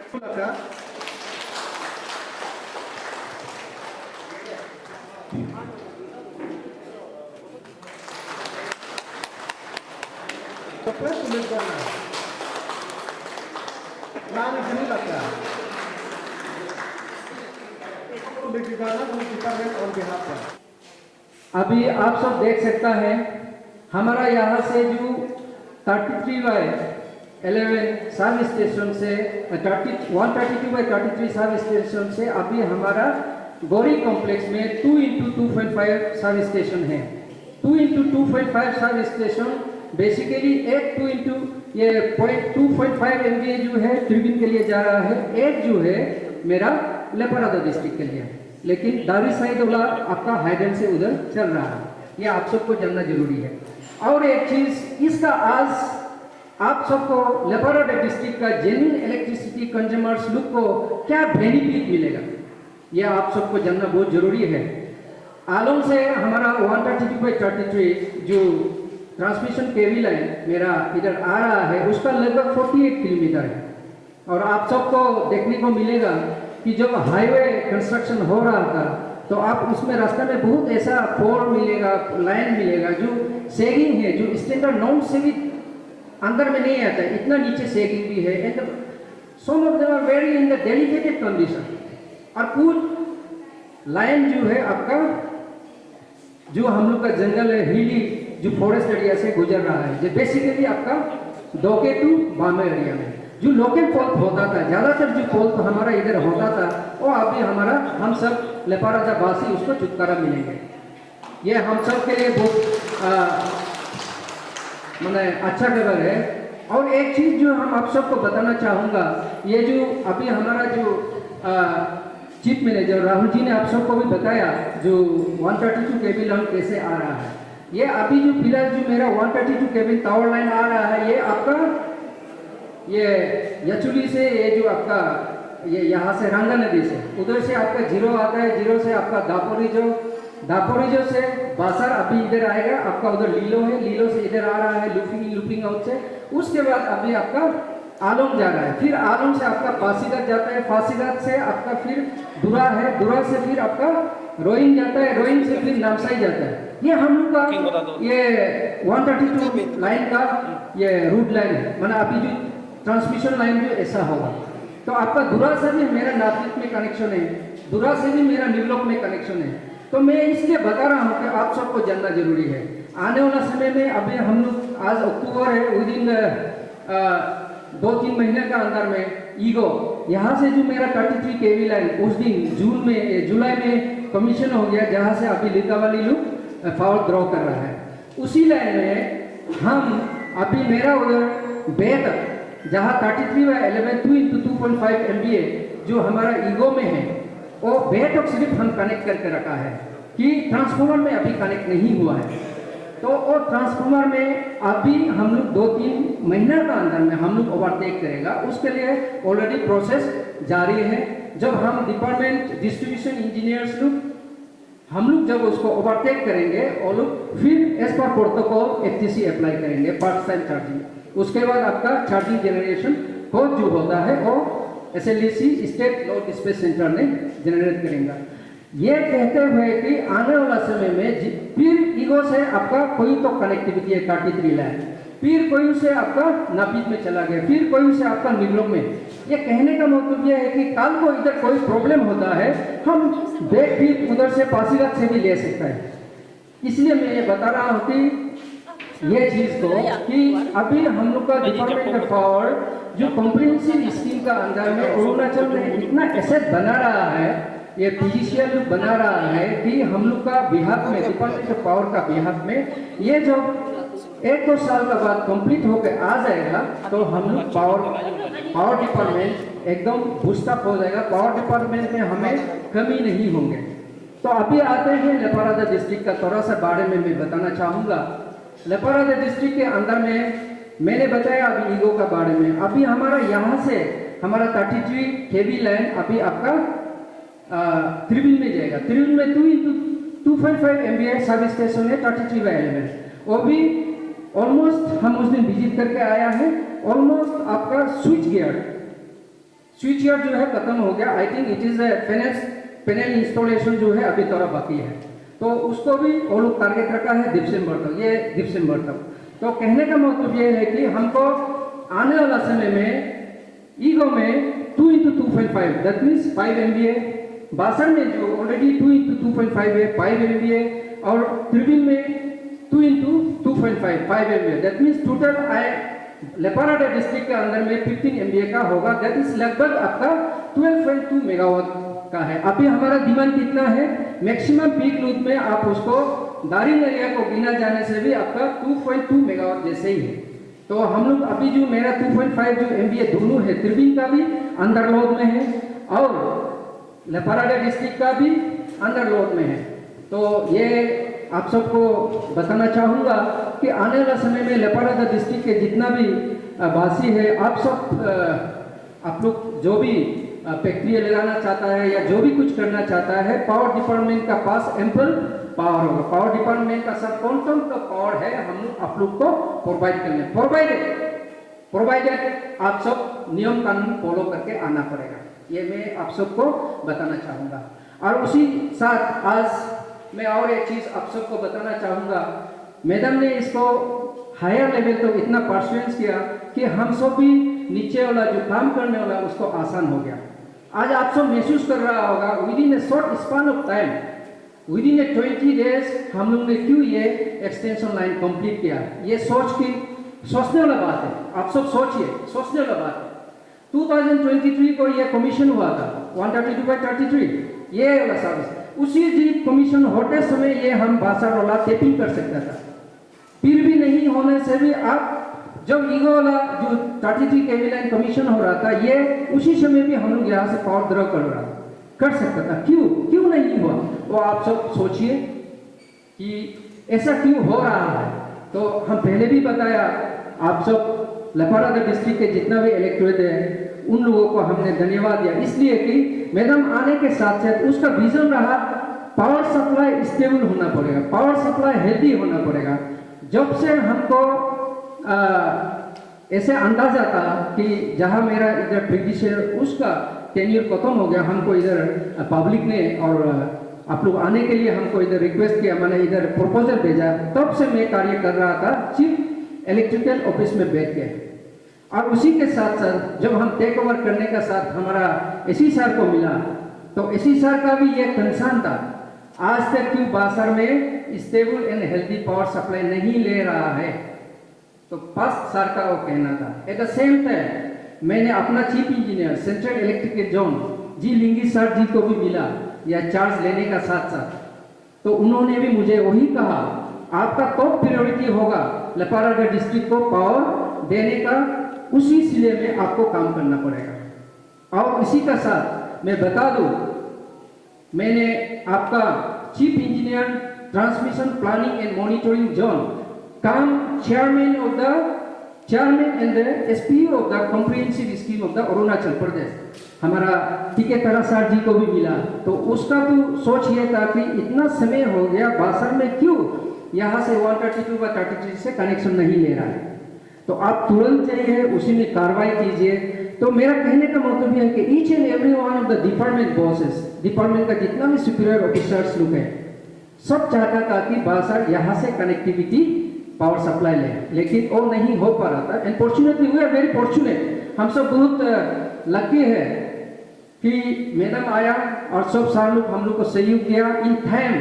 अभी आप सब देख सकता है हमारा यहाँ से जो 33/11 सब स्टेशन से 132/33 सब स्टेशन से अभी हमारा गौरी कॉम्प्लेक्स में 2x2.5 सब स्टेशन है। 2x2.5 सब स्टेशन बेसिकली एक 2.5 MVA जो है ट्रिब्यून के लिए जा रहा है, एक जो है मेरा लेपारादा डिस्ट्रिक्ट के लिए, लेकिन दारी साइड वाला आपका हाइडेन से उधर चल रहा है। ये आप सबको जानना जरूरी है। और एक चीज इसका आज आप सबको लेपारादा डिस्ट्रिक्ट का जेन्युइन इलेक्ट्रिसिटी कंज्यूमर्स लोग को क्या बेनिफिट मिलेगा, ये आप सबको जानना बहुत जरूरी है। आलोम से हमारा 132/33 जो ट्रांसमिशन केबल लाइन मेरा इधर आ रहा है उसका लगभग 48 किलोमीटर है। और आप सबको देखने को मिलेगा कि जब हाईवे कंस्ट्रक्शन हो रहा था तो आप उसमें रास्ते में बहुत ऐसा पोल मिलेगा, लाइन मिलेगा जो सेगिंग है, जो स्टैंडर्ड नॉन से भी अंदर में नहीं आता, इतना नीचे सेगिंग भी है। And some of them are very in the delicated condition. और कुछ लाइन जो है आपका जो हम लोग का जंगल है, हिली जो फॉरेस्ट एरिया से गुजर रहा है, जो बेसिकली आपका डोके टू बामेर एरिया में जो लोकल फॉल्ट होता था, ज्यादातर जो फॉल्ट हमारा इधर होता था वो अभी हमारा हम सब लेपारादा वासी उसको छुटकारा मिलेंगे। ये हम सब के लिए बहुत मैंने अच्छा खबर है। और एक चीज जो हम आप सबको बताना चाहूँगा, ये जो अभी हमारा जो चीफ मैनेजर राहुल जी ने आप सबको भी बताया जो 132 केबल लाइन कैसे आ रहा है। ये अभी जो फिलहाल जो मेरा 132 केबल टावर लाइन आ रहा है, ये आपका ये यचुली से ये जो आपका ये यहाँ से रंगा नदी से उधर से आपका जीरो आता है, जीरो से आपका दापोरिजो से बासर अभी इधर आएगा, आपका उधर लीलो है, लीलो से इधर आ रहा है लुपिंग आउट से। उसके बाद अभी आपका आलोम जा रहा है, फिर आलोम से आपका पासीघाट जाता है, पासीघाट से आपका फिर दुरा है, दुरा से फिर आपका रोइंग जाता है, रोइंग से फिर नामसाई जाता है। ये हम लोग का ये 132 लाइन का ये रूट लाइन है, माना अभी जो ट्रांसमिशन लाइन जो ऐसा होगा। तो आपका दुरा से भी मेरा नासिक में कनेक्शन है, दुरा से भी मेरा न्यूलॉक में कनेक्शन है। तो मैं इसलिए बता रहा हूँ कि आप सबको जानना जरूरी है। आने वाला समय में अभी हम लोग आज अक्टूबर है, विद इन 2-3 महीने का अंदर में ईगो यहाँ से जो मेरा 33 केवी लाइन उस दिन जुलाई में कमीशन हो गया, जहाँ से अभी लितावाली लोग पावर ड्रॉ कर रहा है। उसी लाइन में हम अभी मेरा उधर बे तक जहाँ 33/11 2x2.5 MVA जो हमारा ईगो में है वो बे तक सिर्फ हम कनेक्ट करके रखा है कि ट्रांसफॉर्मर में अभी कनेक्ट नहीं हुआ है। तो वो ट्रांसफॉर्मर में अभी हम लोग 2-3 महीना का अंदर में हम लोग ओवरटेक करेगा, उसके लिए ऑलरेडी प्रोसेस जारी है। जब हम डिपार्टमेंट डिस्ट्रीब्यूशन इंजीनियर्स लोग हम लोग जब उसको ओवरटेक करेंगे वो लोग फिर एज पर प्रोटोकॉल FTC अप्लाई करेंगे पार्ट टाइम चार्जिंग। उसके बाद आपका चार्जिंग जनरेशन कोड जो होता है वो SLDC state load dispatch centre ने जनरेट करेंगे। ये कहते हुए कि आने वाला समय में फिर ईगो से आपका कोई तो कनेक्टिविटी है 33 लाइन, फिर कोई से आपका नापित में चला गया, फिर कोई से आपका निगलों में। ये कहने का मतलब यह है कि कल को इधर कोई प्रॉब्लम होता है हम बैक भी उधर से पासीघाट से भी ले सकता है। इसलिए मैं ये बता रहा हूँ कि ये चीज को कि अभी हम लोग का डिपार्टमेंट ऑफ पावर जो कॉम्प्रिहेंसिव स्कीम का अंदर में अरुणाचल में इतना एसेट बना रहा है, ये PGCL बना रहा है कि हम लोग का बिहार में डिपार्टमेंट ऑफ पावर का बिहार में ये जो 1-2 साल का बाद कंप्लीट होकर आ जाएगा तो हम लोग पावर डिपार्टमेंट एकदम बूस्टअप हो जाएगा। पावर डिपार्टमेंट में हमें कमी नहीं होंगे। तो अभी आते हैं लेपारादा डिस्ट्रिक्ट का थोड़ा सा बारे में मैं बताना चाहूँगा। लेपारादा डिस्ट्रिक्ट के अंदर में मैंने बताया अभी ईगो का बारे में। अभी हमारा यहाँ से हमारा 33 केवी लाइन अभी आपका त्रिबिल में जाएगा। त्रिबिल में 2.5 MVA सब स्टेशन है 33/11, वो भी ऑलमोस्ट हम उस दिन विजिट करके आया है। ऑलमोस्ट आपका स्विच यार्ड जो है खत्म हो गया। I think it is panel installation जो है अभी थोड़ा बाकी है, तो उसको भी वो लोग टारगेट रखा है दिसंबर तक, ये दिसंबर तक। तो कहने का मतलब ये है कि हमको आने वाला समय में ईगो में 2 into 2.5 दैट मीन्स 5 MVA, बासर में जो ऑलरेडी 2 into 2.5 है 5 MVA, और त्रिबिल में 2 into 2.5 5 MVA, that means total Leparada district के अंदर में 15 MVA का होगा। दैट इज लगभग आपका 12.2 मेगावाट का है। अभी हमारा डिमांड कितना है, मैक्सिमम पीक लोड में आप उसको दारिंग एरिया को गिना जाने से भी आपका 2.2 मेगावाट जैसे ही है। तो हम लोग अभी जो मेरा 2.5 जो MVA दोनों है, त्रिबिन का भी अंडर लोड में है और लेपाराडा डिस्ट्रिक्ट का भी अंडर लोड में है। तो ये आप सबको बताना चाहूँगा कि आने वाला समय में लेपाराडा डिस्ट्रिक्ट के जितना भी वासी है, आप सब आप लोग जो भी फैक्ट्री लगाना चाहता है या जो भी कुछ करना चाहता है, पावर डिपार्टमेंट का पास एम्पल पावर होगा। पावर डिपार्टमेंट का सब क्वांटम का पावर है, हम आप लोग को प्रोवाइड करने प्रोवाइडेड आप सब नियम कानून फॉलो करके आना पड़ेगा। ये मैं आप सबको बताना चाहूँगा। और उसी साथ आज मैं और एक चीज़ आप सबको बताना चाहूँगा। मैडम ने इसको हायर लेवल तो इतना परसुएंस किया कि हम सब भी नीचे वाला जो काम करने वाला उसको आसान हो गया। आज आप सब महसूस कर रहा होगा with in A short span of time, with in A 20 days हम लोग ने क्यों ये एक्सटेंशन लाइन कंप्लीट किया। ये सोचने वाला बात है, आप सब सोचिए, सोचने वाला बात है। 2023 को ये कमीशन हुआ था 132/33 ये वाला सर्विस। उसी दिन कमीशन होते समय ये हम बासर वाला टेपिंग कर सकता था, फिर भी नहीं होने से भी आप जब ईगो वाला जो 33 kV लाइन कमीशन हो रहा था, ये उसी समय भी हम लोग यहाँ से पावर ड्रॉ कर सकता था। क्यों नहीं हुआ वो आप सब सोचिए कि ऐसा क्यों हो रहा है। तो हम पहले भी बताया, आप सब लेपाराडा डिस्ट्रिक्ट के जितना भी इलेक्टोरेट है उन लोगों को हमने धन्यवाद दिया, इसलिए कि मैडम आने के साथ साथ उसका विजन रहा पावर सप्लाई स्टेबल होना पड़ेगा, पावर सप्लाई हेल्दी होना पड़ेगा। जब से हमको ऐसे अंदाजा था कि जहां मेरा इधर प्रीडिसेसर उसका टेन्योर खत्म हो गया, हमको इधर पब्लिक ने और आप लोग आने के लिए हमको इधर रिक्वेस्ट किया, मैंने इधर प्रपोजल भेजा, तब से मैं कार्य कर रहा था चीफ इलेक्ट्रिकल ऑफिस में बैठ के। और उसी के साथ साथ जब हम टेक ओवर करने का साथ हमारा एसी सर को मिला, तो एसी सर का भी ये कंसर्न था, आज तक क्यों बासर में stable and healthy power supply नहीं ले रहा है। तो फर्स्ट सर का वो कहना था। एट द सेम टाइम मैंने अपना chief engineer central electrical zone G Lingi sir ji को भी मिला या चार्ज लेने का साथ साथ, तो उन्होंने भी मुझे वही कहा, आपका टॉप प्रायोरिटी होगा लेपाराडा डिस्ट्रिक्ट को पावर देने का, उसी सिले में आपको काम करना पड़ेगा। और इसी का साथ मैं बता दूं, मैंने आपका chief engineer transmission planning and monitoring zone cum chairman and the SPO of the comprehensive scheme of the Arunachal Pradesh हमारा टीके तारा सर जी को भी मिला। तो उसका तो सोच ये था कि इतना समय हो गया बासर में क्यों यहाँ से 132/33 से कनेक्शन नहीं ले रहा है, तो आप तुरंत चाहिए उसी में कार्रवाई कीजिए। तो मेरा कहने का मतलब यह है कि each and every one of the department bosses, department का जितना भी सुपीरियर ऑफिसर्स लोग हैं, सब चाहता था कि बासर यहाँ से कनेक्टिविटी पावर सप्लाई ले, लेकिन वो नहीं हो पा रहा था। Unfortunately we are very fortunate, हम सब बहुत लकी है कि मैडम आया और सब साल लोग हम लोग को सहयोग किया इन टाइम,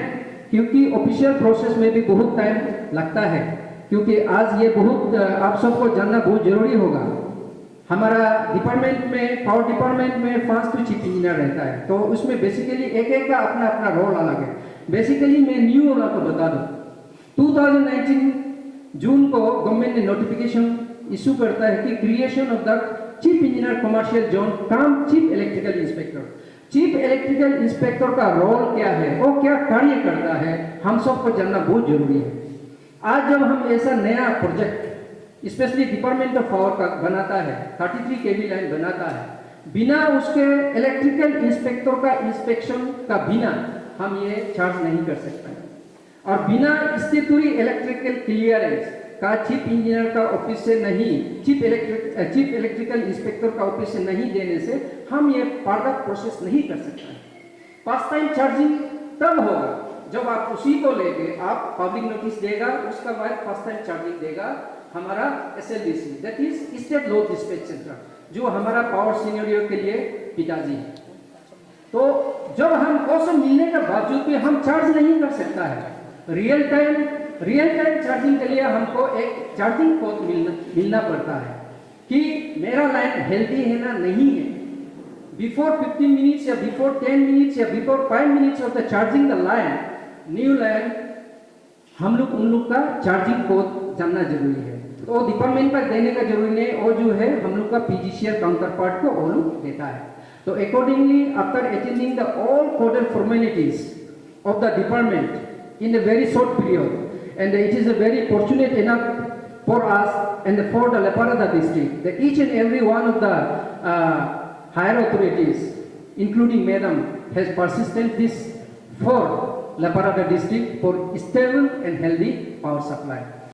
क्योंकि ऑफिशियल प्रोसेस में भी बहुत टाइम लगता है, क्योंकि आज ये बहुत आप सबको जानना बहुत जरूरी होगा। हमारा डिपार्टमेंट में पावर डिपार्टमेंट में 5 चीफ इंजीनियर रहता है, तो उसमें बेसिकली एक का अपना अपना रोल अलग है। बेसिकली मैं न्यू वाला को बता दूं, 2019 जून को गवर्नमेंट ने नोटिफिकेशन इशू करता है कि creation of the chief engineer commercial zone come chief electrical inspector. Chief electrical inspector का रोल क्या है, वो क्या कार्य करता है, हम सबको जानना बहुत जरूरी है। आज जब हम ऐसा नया project specially department of power का बनाता है, 33 kV लाइन बनाता है, बिना उसके इलेक्ट्रिकल इंस्पेक्टर का इंस्पेक्शन का बिना हम ये चार्ज नहीं कर सकते हैं, और बिना स्टेटूरी इलेक्ट्रिकल क्लियरेंस का चीफ इंजीनियर का ऑफिस से नहीं, चीफ इलेक्ट्रिकल इंस्पेक्टर का ऑफिस से नहीं देने से हम ये फर्दर प्रोसेस नहीं कर सकते। फर्स्ट टाइम चार्जिंग तब होगा जब आप उसी को लेके आप पब्लिक नोटिस देगा, उसका बाद फर्स्ट टाइम चार्जिंग देगा हमारा SLDC, that is state load dispatch centre, जो हमारा पावर सिनेरियो के लिए पिताजी है। तो जब हम वो सब मिलने के बावजूद भी हम चार्ज नहीं कर सकता है, रियल टाइम चार्जिंग के लिए हमको एक चार्जिंग कोड मिलना पड़ता है कि मेरा लाइन हेल्दी है ना नहीं है। बिफोर 15 मिनट्स या बिफोर 10 मिनट्स या before 5 minutes of the charging the line, new line, हम लोग उन लोग का चार्जिंग कोड जानना जरूरी है। तो डिपार्टमेंट पर देने का जरूरी नहीं, और जो है हम लोग का PGCL काउंटर पार्ट को वो लोग देता है। तो accordingly after attending the all coded formalities of the department in a very short period, and it is a very fortunate enough for us and for the Leparada district that each and every one of the higher authorities, including Madam, has persisted this for Leparada district for stable and healthy power supply.